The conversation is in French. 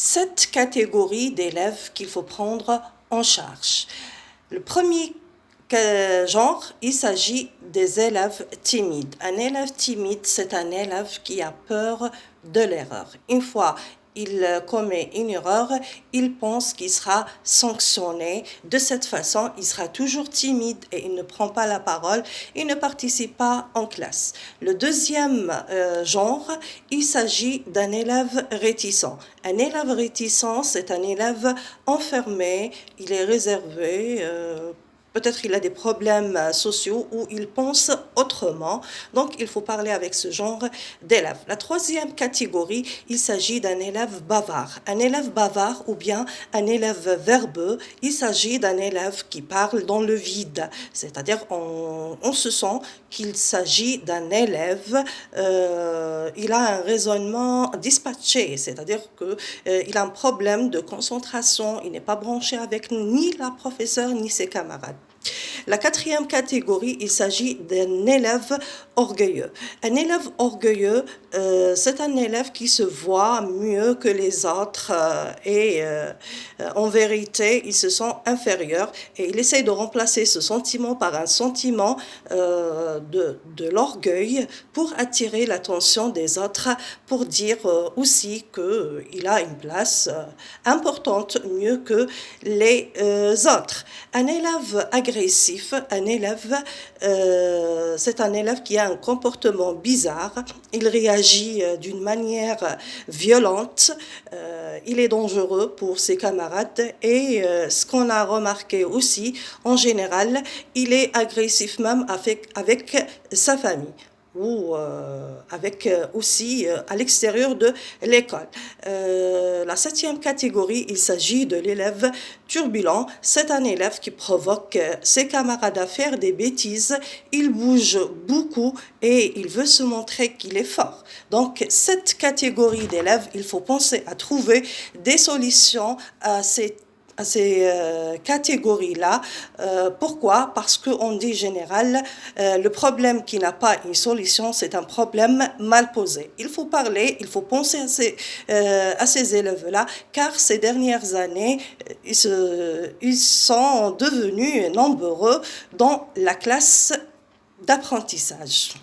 7 catégories d'élèves qu'il faut prendre en charge. Le premier genre, il s'agit des élèves timides. Un élève timide, c'est un élève qui a peur de l'erreur. Une fois il commet une erreur, il pense qu'il sera sanctionné. De cette façon, il sera toujours timide et il ne prend pas la parole, il ne participe pas en classe. Le deuxième genre, il s'agit d'un élève réticent. Un élève réticent, c'est un élève enfermé, il est réservé, peut-être il a des problèmes sociaux ou il pense autrement. Donc, il faut parler avec ce genre d'élève. La troisième catégorie, il s'agit d'un élève bavard. Un élève bavard ou bien un élève verbeux, il s'agit d'un élève qui parle dans le vide. C'est-à-dire, on se sent qu'il s'agit d'un élève, il a un raisonnement dispatché, c'est-à-dire qu'il a un problème de concentration, il n'est pas branché avec ni la professeure ni ses camarades. La quatrième catégorie, il s'agit d'un élève orgueilleux. Un élève orgueilleux, c'est un élève qui se voit mieux que les autres et en vérité, il se sent inférieur et il essaie de remplacer ce sentiment par un sentiment de l'orgueil pour attirer l'attention des autres, pour dire aussi qu'il a une place importante, mieux que les autres. Un élève agressif, un élève, c'est un élève qui a un comportement bizarre, il réagit d'une manière violente, il est dangereux pour ses camarades et ce qu'on a remarqué aussi, en général, il est agressif même avec sa famille ou avec aussi à l'extérieur de l'école. La septième catégorie, il s'agit de l'élève turbulent. C'est un élève qui provoque ses camarades à faire des bêtises. Il bouge beaucoup et il veut se montrer qu'il est fort. Donc, cette catégorie d'élèves, il faut penser à trouver des solutions à ces catégories-là. Pourquoi? Parce qu'on dit général, le problème qui n'a pas une solution, c'est un problème mal posé. Il faut parler, il faut penser à ces élèves-là, car ces dernières années, ils sont devenus nombreux dans la classe d'apprentissage.